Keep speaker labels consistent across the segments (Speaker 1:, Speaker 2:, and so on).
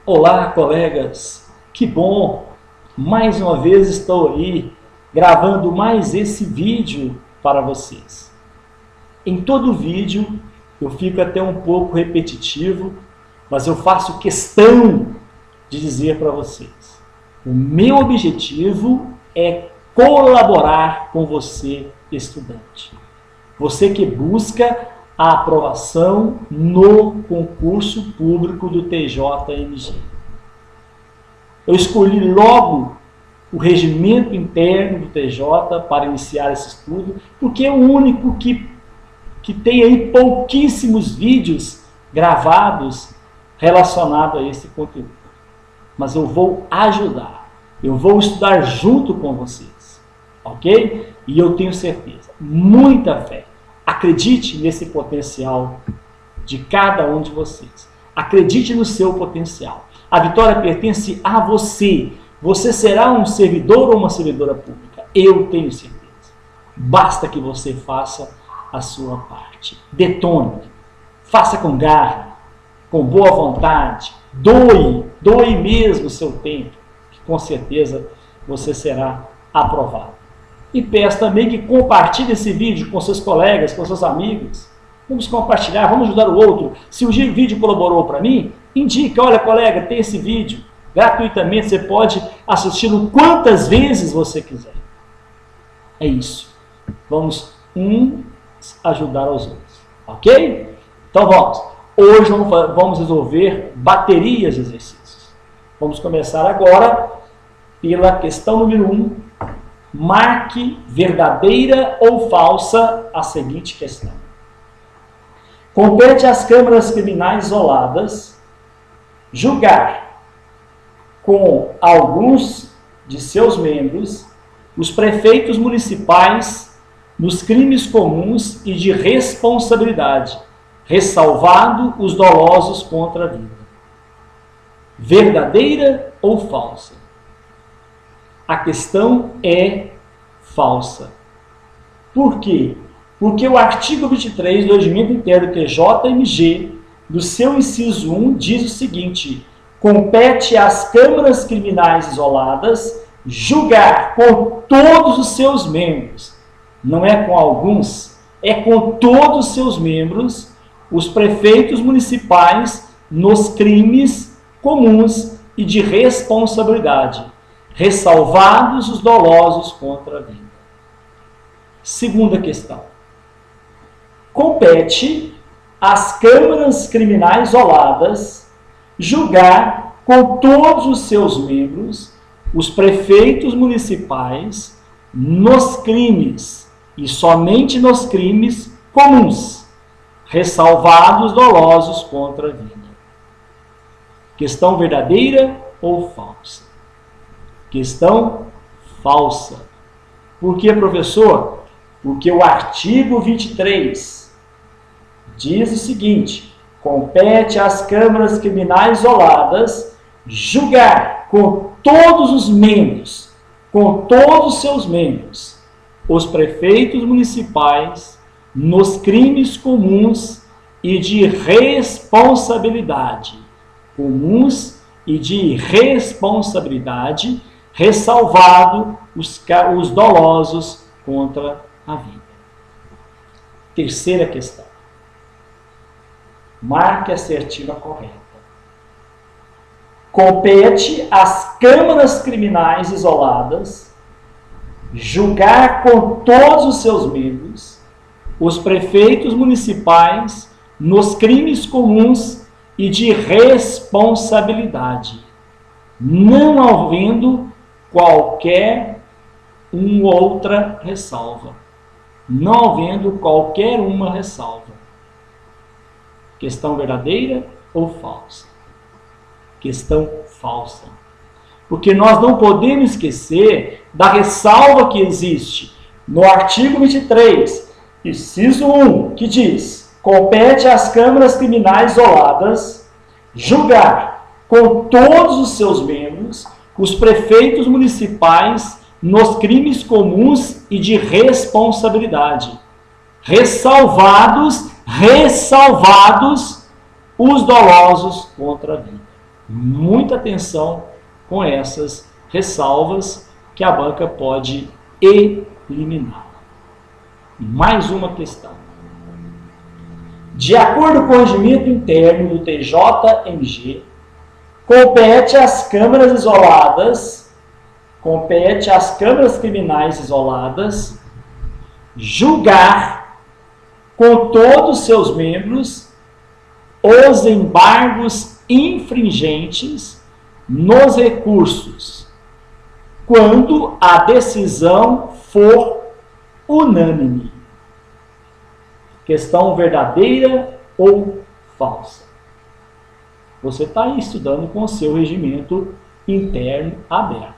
Speaker 1: Olá, colegas! Que bom! Mais uma vez estou aí gravando mais esse vídeo para vocês. Em todo vídeo eu fico até um pouco repetitivo, mas eu faço questão de dizer para vocês. O meu objetivo é colaborar com você, estudante. Você que busca a aprovação no concurso público do TJMG. Eu escolhi logo o regimento interno do TJ para iniciar esse estudo, porque é o único que tem aí pouquíssimos vídeos gravados relacionados a esse conteúdo. Mas eu vou ajudar, eu vou estudar junto com vocês, ok? E eu tenho certeza, muita fé. Acredite nesse potencial de cada um de vocês. Acredite no seu potencial. A vitória pertence a você. Você será um servidor ou uma servidora pública. Eu tenho certeza. Basta que você faça a sua parte. Detone. Faça com garra, com boa vontade. Doe mesmo o seu tempo, que com certeza você será aprovado. E peço também que compartilhe esse vídeo com seus colegas, com seus amigos. Vamos compartilhar, vamos ajudar o outro. Se o vídeo colaborou para mim, indique, olha colega, tem esse vídeo. Gratuitamente, você pode assisti-lo quantas vezes você quiser. É isso. Vamos ajudar os outros. Ok? Então vamos. Hoje vamos resolver baterias de exercícios. Vamos começar agora pela questão número 1. Marque verdadeira ou falsa a seguinte questão. Compete às câmaras criminais isoladas julgar com alguns de seus membros os prefeitos municipais nos crimes comuns e de responsabilidade, ressalvado os dolosos contra a vida. Verdadeira ou falsa? A questão é falsa. Por quê? Porque o artigo 23 do Regimento Interno do TJMG, do seu inciso 1, diz o seguinte: compete às câmaras criminais isoladas julgar com todos os seus membros, não é com alguns, é com todos os seus membros, os prefeitos municipais nos crimes comuns e de responsabilidade, ressalvados os dolosos contra a vida. Segunda questão. Compete às câmaras criminais isoladas julgar com todos os seus membros os prefeitos municipais nos crimes e somente nos crimes comuns, ressalvados os dolosos contra a vida. Questão verdadeira ou falsa? Questão falsa. Por que, professor? Porque o artigo 23 diz o seguinte: compete às câmaras criminais isoladas julgar com todos os membros, com todos os seus membros, os prefeitos municipais nos crimes comuns e de responsabilidade, comuns e de responsabilidade, ressalvado os dolosos contra a vida. Terceira questão. Marque a assertiva correta. Compete às câmaras criminais isoladas julgar com todos os seus membros os prefeitos municipais nos crimes comuns e de responsabilidade, não havendo qualquer outra ressalva. Não havendo qualquer uma ressalva. Questão verdadeira ou falsa? Questão falsa. Porque nós não podemos esquecer da ressalva que existe no artigo 23, inciso 1, que diz: compete às câmaras criminais isoladas julgar com todos os seus membros os prefeitos municipais nos crimes comuns e de responsabilidade, ressalvados os dolosos contra a vida. Muita atenção com essas ressalvas que a banca pode eliminar. Mais uma questão. De acordo com o regimento interno do TJMG, compete às câmaras criminais isoladas julgar com todos os seus membros os embargos infringentes nos recursos, quando a decisão for unânime. Questão verdadeira ou falsa? Você está aí estudando com o seu regimento interno aberto.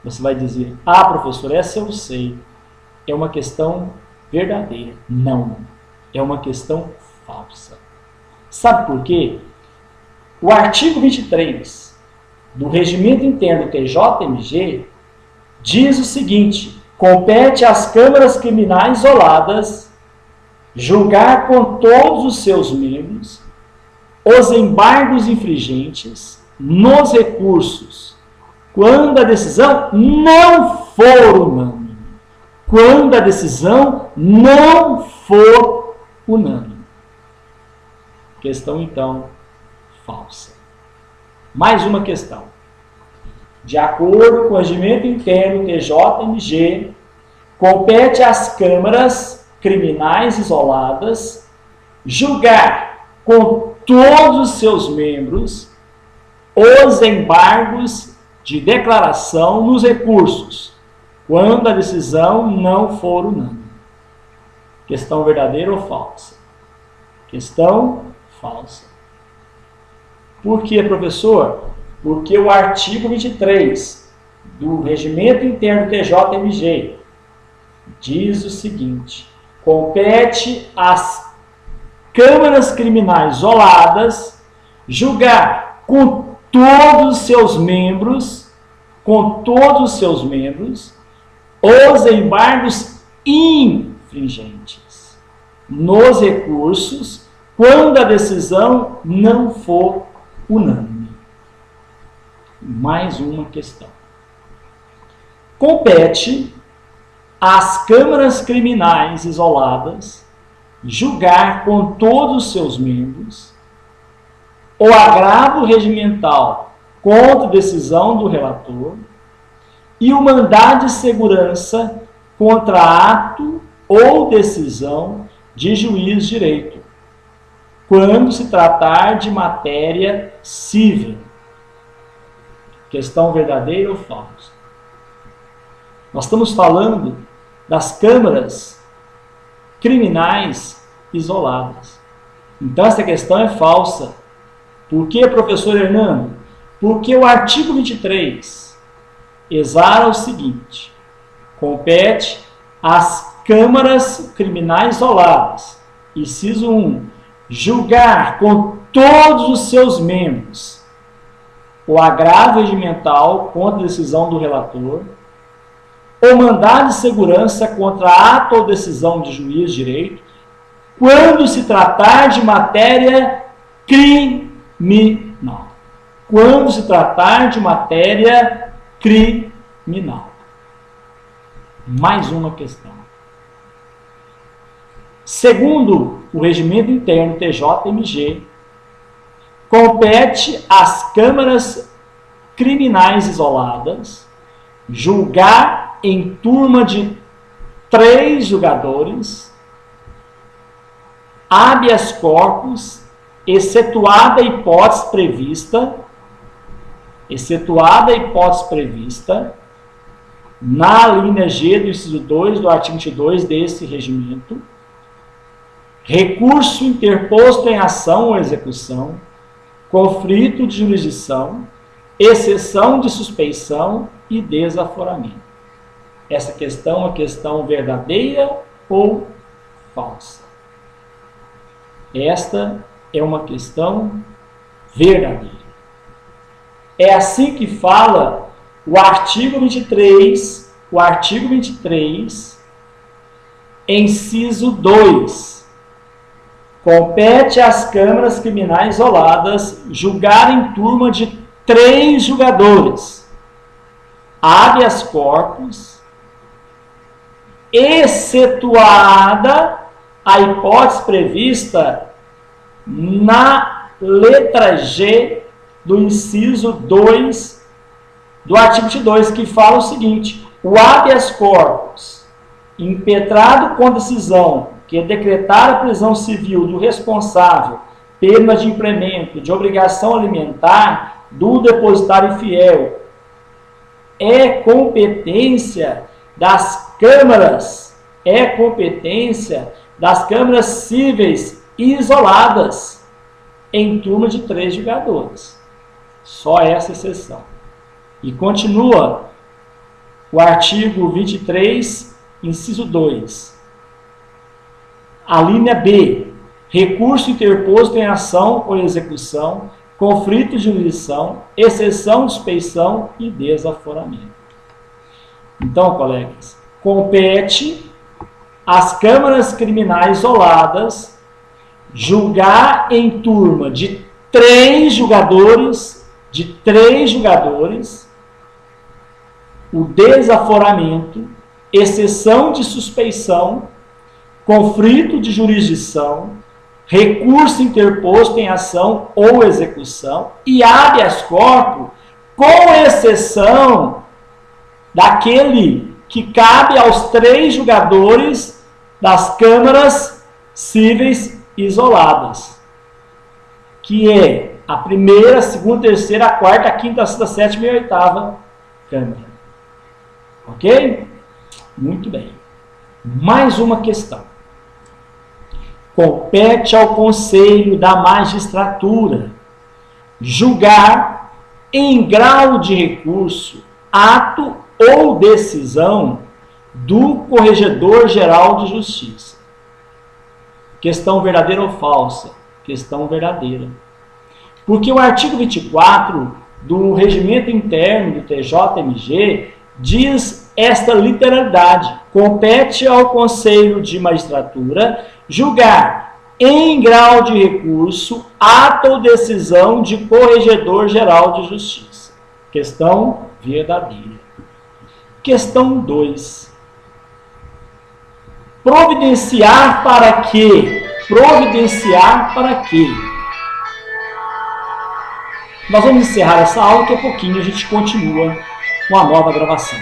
Speaker 1: Você vai dizer, professor, essa eu sei. É uma questão verdadeira. Não, é uma questão falsa. Sabe por quê? O artigo 23 do regimento interno TJMG diz o seguinte: compete às câmaras criminais isoladas julgar com todos os seus membros os embargos infringentes nos recursos, quando a decisão não for unânime. Quando a decisão não for unânime. Questão, então, falsa. Mais uma questão. De acordo com o regimento interno TJMG, compete às câmaras criminais isoladas julgar com todos os seus membros os embargos de declaração nos recursos, quando a decisão não for unânime. Questão verdadeira ou falsa? Questão falsa. Por quê, professor? Porque o artigo 23 do regimento interno TJMG diz o seguinte: compete às câmaras criminais isoladas julgar com todos os seus membros, os embargos infringentes nos recursos, quando a decisão não for unânime. Mais uma questão. Compete às câmaras criminais isoladas julgar com todos os seus membros o agravo regimental contra decisão do relator e o mandado de segurança contra ato ou decisão de juiz de direito, quando se tratar de matéria civil. Questão verdadeira ou falsa? Nós estamos falando das câmaras criminais isoladas. Então essa questão é falsa. Por que, professor Hernando? Porque o artigo 23 exala o seguinte: compete às câmaras criminais isoladas, inciso 1, julgar com todos os seus membros o agravo regimental contra a decisão do relator, ou mandado de segurança contra ato ou decisão de juiz de direito, quando se tratar de matéria criminal. Quando se tratar de matéria criminal. Mais uma questão. Segundo o regimento interno TJMG, compete às câmaras criminais isoladas julgar em turma de 3 julgadores, habeas corpus, excetuada a hipótese prevista na linha G do inciso 2 do artigo 22 desse regimento, recurso interposto em ação ou execução, conflito de jurisdição, exceção de suspeição e desaforamento. Essa questão é uma questão verdadeira ou falsa? Esta é uma questão verdadeira. É assim que fala o artigo 23, inciso 2 Compete às câmaras criminais isoladas julgar em turma de 3 julgadores, habeas corpus, excetuada a hipótese prevista na letra G do inciso 2 do artigo 22, que fala o seguinte: o habeas corpus impetrado com decisão que decretar a prisão civil do responsável pelo inadimplemento de obrigação alimentar do depositário fiel é competência das câmaras, cíveis isoladas em turma de 3 julgadores. Só essa exceção. E continua o artigo 23, inciso 2. A linha B. Recurso interposto em ação ou execução, conflito de jurisdição, exceção de suspeição e desaforamento. Então, colegas, compete às câmaras criminais isoladas julgar em turma de 3 julgadores, o desaforamento, exceção de suspeição, conflito de jurisdição, recurso interposto em ação ou execução e habeas corpus, com exceção daquele que cabe aos 3 julgadores das câmaras cíveis isoladas, que é a primeira, a segunda, a terceira, a quarta, a quinta, a sexta, a sétima e a oitava câmara. Ok? Muito bem. Mais uma questão. Compete ao Conselho da Magistratura julgar em grau de recurso, ato ou decisão do Corregedor-Geral de Justiça. Questão verdadeira ou falsa? Questão verdadeira. Porque o artigo 24 do Regimento Interno do TJMG diz esta literalidade: compete ao Conselho de Magistratura julgar em grau de recurso, ato ou decisão de Corregedor-Geral de Justiça. Questão verdadeira. Questão 2. Providenciar para quê? Providenciar para quê? Nós vamos encerrar essa aula, que a pouquinho a gente continua com a nova gravação.